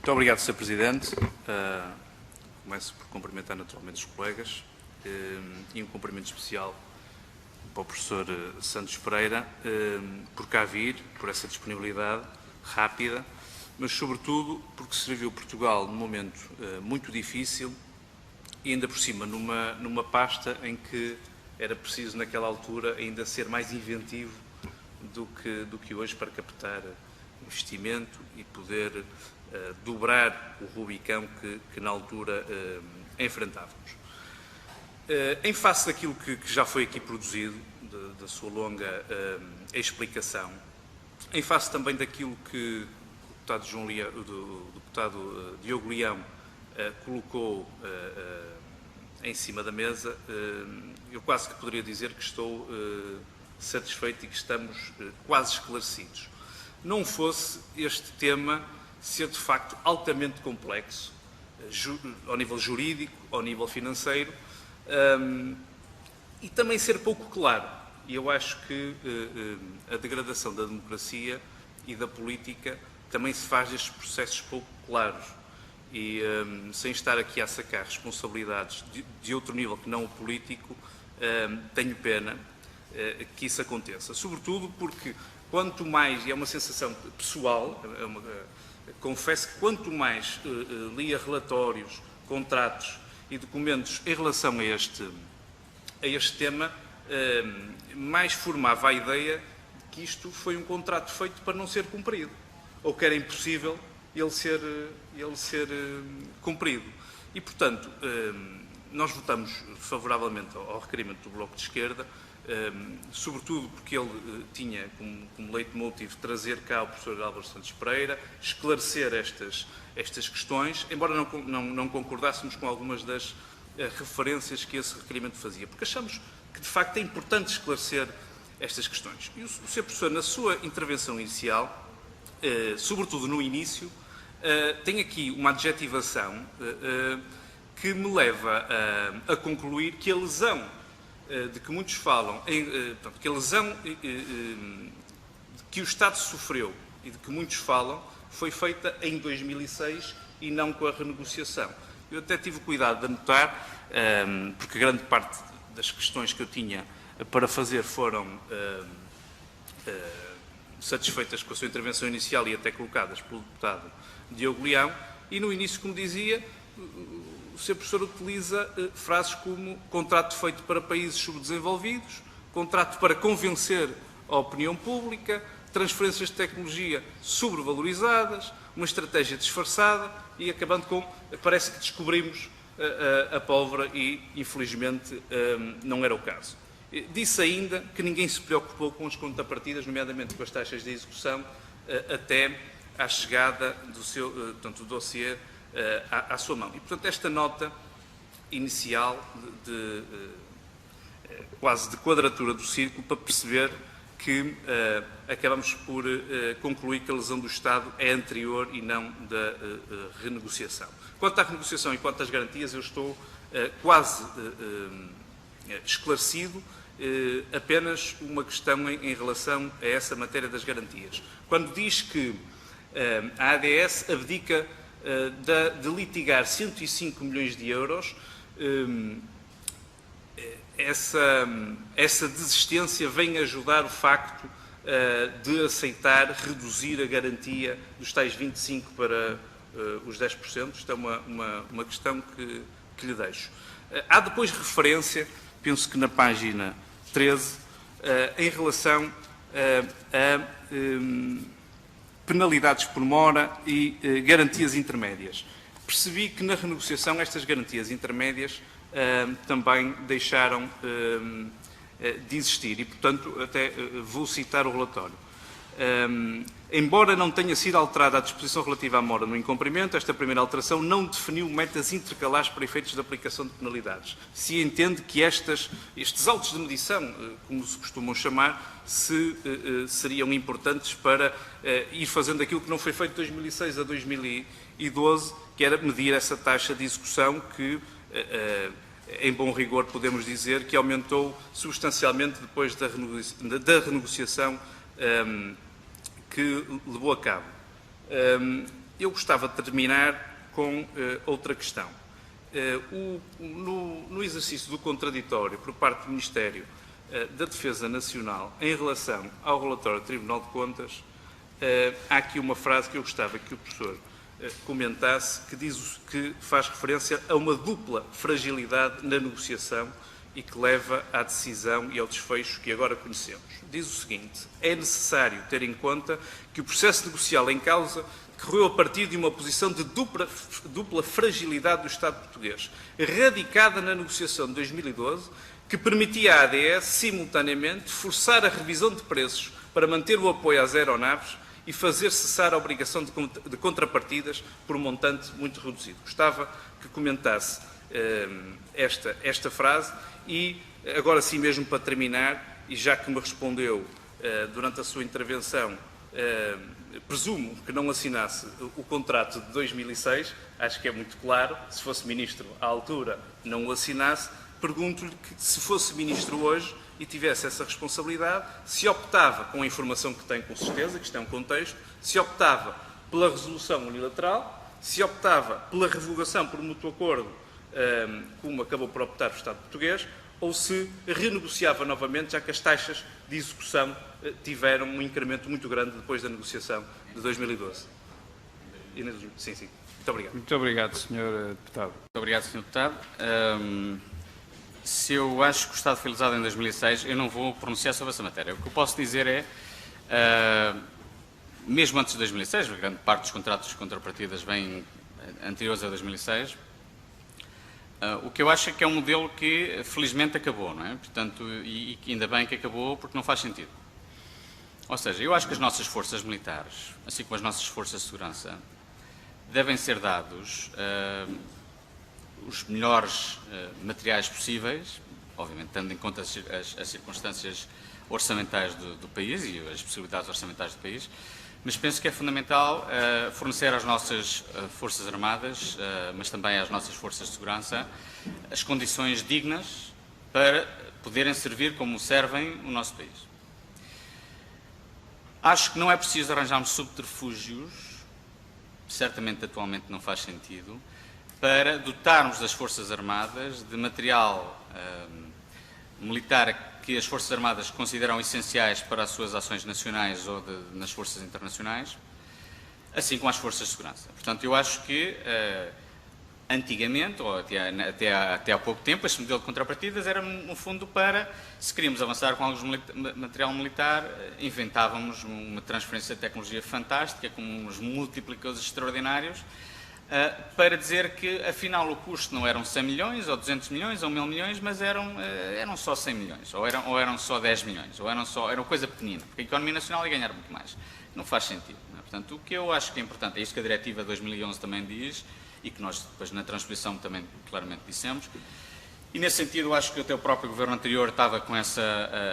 Muito obrigado, Sr. Presidente. Começo por cumprimentar naturalmente os colegas e um cumprimento especial para o professor Santos Pereira por cá vir, por essa disponibilidade rápida, mas sobretudo porque serviu Portugal num momento muito difícil e ainda por cima numa pasta em que era preciso naquela altura ainda ser mais inventivo do que hoje para captar investimento e poder dobrar o Rubicão que na altura enfrentávamos. Em face daquilo que já foi aqui produzido, da sua longa explicação, em face também daquilo que o deputado Diogo Leão colocou em cima da mesa, eu quase que poderia dizer que estou satisfeito e que estamos quase esclarecidos. Não fosse este tema ser de facto altamente complexo, ao nível jurídico, ao nível financeiro, e também ser pouco claro. E eu acho que a degradação da democracia e da política também se faz destes processos pouco claros. E sem estar aqui a sacar responsabilidades de outro nível que não o político, tenho pena que isso aconteça. Sobretudo porque quanto mais, e é uma sensação pessoal, confesso que quanto mais lia relatórios, contratos e documentos em relação a este tema, mais formava a ideia de que isto foi um contrato feito para não ser cumprido, ou que era impossível ele ser cumprido. E, portanto, nós votamos favoravelmente ao requerimento do Bloco de Esquerda, sobretudo porque ele tinha como leitmotiv trazer cá o professor Álvaro Santos Pereira, esclarecer estas questões, embora não concordássemos com algumas das referências que esse requerimento fazia, porque achamos que, de facto, é importante esclarecer estas questões. E o Sr. Professor, na sua intervenção inicial, sobretudo no início, tem aqui uma adjetivação que me leva a concluir que a lesão de que muitos falam, que a lesão que o Estado sofreu e de que muitos falam foi feita em 2006 e não com a renegociação. Eu até tive cuidado de anotar, porque grande parte das questões que eu tinha para fazer foram satisfeitas com a sua intervenção inicial e até colocadas pelo deputado Diogo Leão, e no início, como dizia, o Sr. Professor utiliza frases como contrato feito para países subdesenvolvidos, contrato para convencer a opinião pública, transferências de tecnologia sobrevalorizadas, uma estratégia disfarçada e acabando com, parece que descobrimos a pólvora e, infelizmente, não era o caso. Disse ainda que ninguém se preocupou com as contrapartidas, nomeadamente com as taxas de execução, até à chegada do dossiê à sua mão. E, portanto, esta nota inicial quase de quadratura do círculo para perceber que acabamos por concluir que a lesão do Estado é anterior e não da renegociação. Quanto à renegociação e quanto às garantias, eu estou quase esclarecido, apenas uma questão em relação a essa matéria das garantias. Quando diz que a ADS abdica de litigar 105 milhões de euros, essa desistência vem ajudar o facto de aceitar reduzir a garantia dos tais 25% para os 10%. Isto é uma questão que lhe deixo. Há depois referência, penso que na página 13, em relação a penalidades por mora e garantias intermédias. Percebi que na renegociação estas garantias intermédias também deixaram de existir e, portanto, até vou citar o relatório. Embora não tenha sido alterada a disposição relativa à mora no incumprimento, esta primeira alteração não definiu metas intercalares para efeitos de aplicação de penalidades. Se entende que estes autos de medição, como se costumam chamar, seriam importantes para ir fazendo aquilo que não foi feito de 2006 a 2012, que era medir essa taxa de execução que, em bom rigor, podemos dizer que aumentou substancialmente depois da renegociação que levou a cabo. Eu gostava de terminar com outra questão. No exercício do contraditório por parte do Ministério da Defesa Nacional em relação ao relatório do Tribunal de Contas, há aqui uma frase que eu gostava que o professor comentasse, que faz referência a uma dupla fragilidade na negociação e que leva à decisão e ao desfecho que agora conhecemos. Diz o seguinte: é necessário ter em conta que o processo negocial em causa correu a partir de uma posição de dupla fragilidade do Estado português, radicada na negociação de 2012, que permitia à ADS, simultaneamente, forçar a revisão de preços para manter o apoio às aeronaves e fazer cessar a obrigação de contrapartidas por um montante muito reduzido. Gostava que comentasse esta frase e, agora sim mesmo para terminar, e já que me respondeu durante a sua intervenção, presumo que não assinasse o contrato de 2006, acho que é muito claro, se fosse Ministro à altura não o assinasse, pergunto-lhe que se fosse Ministro hoje e tivesse essa responsabilidade, se optava, com a informação que tem com certeza, que isto é um contexto, se optava pela resolução unilateral, se optava pela revogação por mútuo acordo, como acabou por optar o Estado português, ou se renegociava novamente, já que as taxas de execução tiveram um incremento muito grande depois da negociação de 2012. Sim, sim. Muito obrigado. Muito obrigado, Sr. Deputado. Muito obrigado, Sr. Deputado. Se eu acho que o Estado foi lesado em 2006, eu não vou pronunciar sobre essa matéria. O que eu posso dizer é, mesmo antes de 2006, grande parte dos contratos de contrapartidas vêm anteriores a 2006, o que eu acho é que é um modelo que felizmente acabou, não é? Portanto, e que ainda bem que acabou, porque não faz sentido. Ou seja, eu acho que as nossas forças militares, assim como as nossas forças de segurança, devem ser dados os melhores materiais possíveis, obviamente tendo em conta as circunstâncias orçamentais do país e as possibilidades orçamentais do país, mas penso que é fundamental fornecer às nossas Forças Armadas, mas também às nossas Forças de Segurança, as condições dignas para poderem servir como servem o nosso país. Acho que não é preciso arranjarmos subterfúgios, certamente atualmente não faz sentido, para dotarmos as Forças Armadas de material militar que as Forças Armadas consideram essenciais para as suas ações nacionais ou nas forças internacionais, assim como as Forças de Segurança. Portanto, eu acho que antigamente, ou até há pouco tempo, este modelo de contrapartidas era, no fundo, para, se queríamos avançar com algum material militar, inventávamos uma transferência de tecnologia fantástica, com uns multiplicadores extraordinários, para dizer que, afinal, o custo não eram 100 milhões, ou 200 milhões, ou 1000 milhões, mas eram só 100 milhões, ou eram só 10 milhões, ou era uma coisa pequenina, porque a economia nacional ia ganhar muito mais. Não faz sentido. Não é? Portanto, o que eu acho que é importante, é isso que a Diretiva 2011 também diz, e que nós depois na transposição também claramente dissemos, e nesse sentido acho que até o próprio Governo anterior estava com essa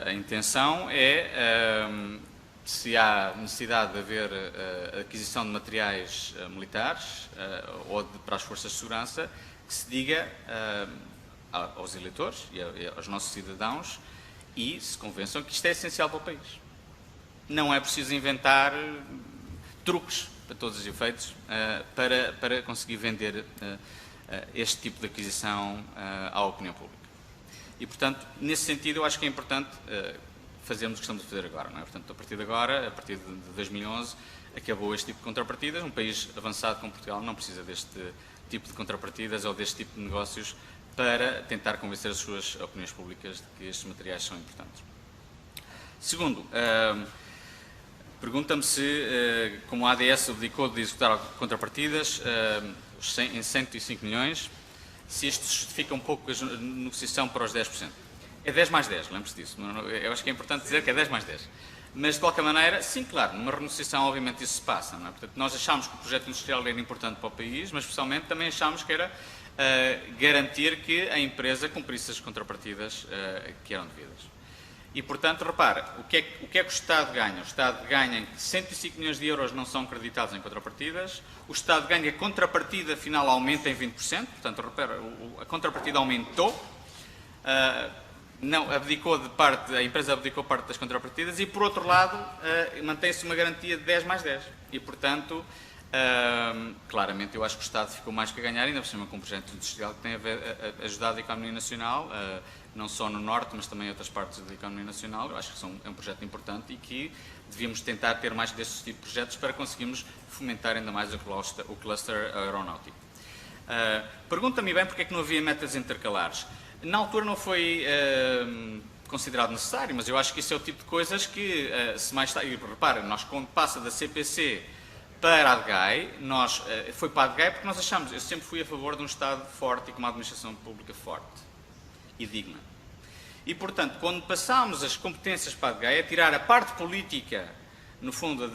a intenção, se há necessidade de haver aquisição de materiais militares ou para as forças de segurança, que se diga aos eleitores e aos nossos cidadãos e se convençam que isto é essencial para o país. Não é preciso inventar truques, para todos os efeitos, para conseguir vender este tipo de aquisição à opinião pública. E, portanto, nesse sentido, eu acho que é importante fazermos o que estamos a fazer agora. Não é? Portanto, a partir de agora, a partir de 2011, acabou este tipo de contrapartidas. Um país avançado como Portugal não precisa deste tipo de contrapartidas ou deste tipo de negócios para tentar convencer as suas opiniões públicas de que estes materiais são importantes. Segundo, pergunta-me se, como a ADS abdicou de executar contrapartidas em 105 milhões, se isto justifica um pouco a negociação para os 10%. É 10 mais 10, lembre-se disso. Eu acho que é importante dizer que é 10 mais 10. Mas, de qualquer maneira, sim, claro, numa renegociação, obviamente, isso se passa. Não é? Portanto, nós achámos que o projeto industrial era importante para o país, mas, especialmente, também achámos que era garantir que a empresa cumprisse as contrapartidas que eram devidas. E, portanto, repare, o que é que o Estado ganha? O Estado ganha 105 milhões de euros não são creditados em contrapartidas, o Estado ganha, a contrapartida final aumenta em 20%, portanto, repare, a contrapartida aumentou, a empresa abdicou parte das contrapartidas e, por outro lado, mantém-se uma garantia de 10 mais 10. E, portanto, Claramente, eu acho que o Estado ficou mais que a ganhar, ainda por cima com um projeto industrial que tem ajudado a economia nacional, não só no Norte, mas também em outras partes da economia nacional. Eu acho que é um projeto importante e que devíamos tentar ter mais desses tipos de projetos para conseguirmos fomentar ainda mais o cluster aeronáutico. Pergunta-me bem porque é que não havia metas intercalares. Na altura não foi considerado necessário, mas eu acho que isso é o tipo de coisas que, se mais está... E reparem, nós quando passa da CPC para a DGAI, foi para a DGAI porque nós achamos, eu sempre fui a favor de um Estado forte e com uma administração pública forte e digna. E, portanto, quando passámos as competências para a DGAI, a tirar a parte política, no fundo,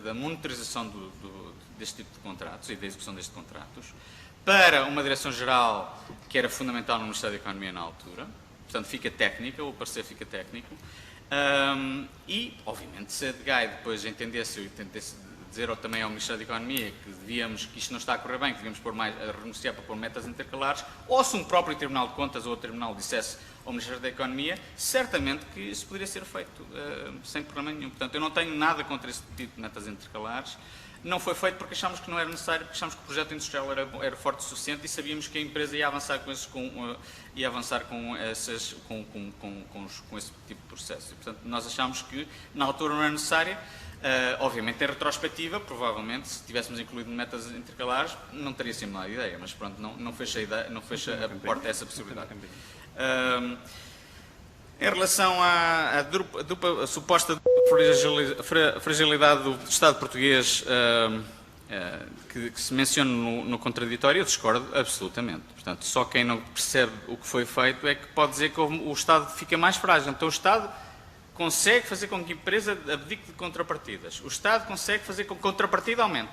da monitorização deste tipo de contratos e da execução destes contratos, para uma direção-geral que era fundamental no Ministério da Economia na altura, portanto, fica técnica, o parecer fica técnico, e, obviamente, se a DGAI depois entendesse, eu tentasse dizer também ao Ministério da Economia que isto não está a correr bem, que devíamos renunciar para pôr metas intercalares, ou se um próprio Tribunal de Contas ou o Tribunal dissesse ao Ministério da Economia, certamente que isso poderia ser feito sem problema nenhum. Portanto, eu não tenho nada contra esse tipo de metas intercalares. Não foi feito porque achámos que não era necessário, porque achámos que o projeto industrial era forte o suficiente e sabíamos que a empresa ia avançar com esse tipo de processo. E, portanto, nós achámos que na altura não era necessária. Obviamente, em retrospectiva, provavelmente, se tivéssemos incluído metas intercalares, não teria sido uma ideia, mas pronto, não fecha a porta a essa possibilidade. Em relação à suposta fragilidade do Estado português que se menciona no contraditório, eu discordo absolutamente. Portanto, só quem não percebe o que foi feito é que pode dizer que o Estado fica mais frágil. Então, o Estado consegue fazer com que a empresa abdique de contrapartidas. O Estado consegue fazer com que a contrapartida aumente.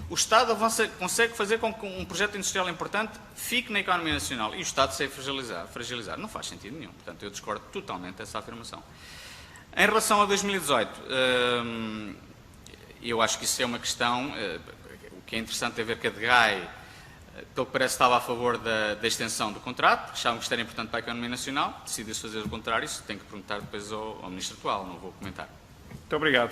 O Estado consegue fazer com que um projeto industrial importante fique na economia nacional. E o Estado se fragilizar. Não faz sentido nenhum. Portanto, eu discordo totalmente dessa afirmação. Em relação a 2018, eu acho que isso é uma questão... O que é interessante é ver que a DGAI, pelo que parece, estava a favor da extensão do contrato, porque achavam que isto era importante para a economia nacional, decidiu-se fazer o contrário, isso tem que perguntar depois ao Ministro atual, não vou comentar. Muito obrigado.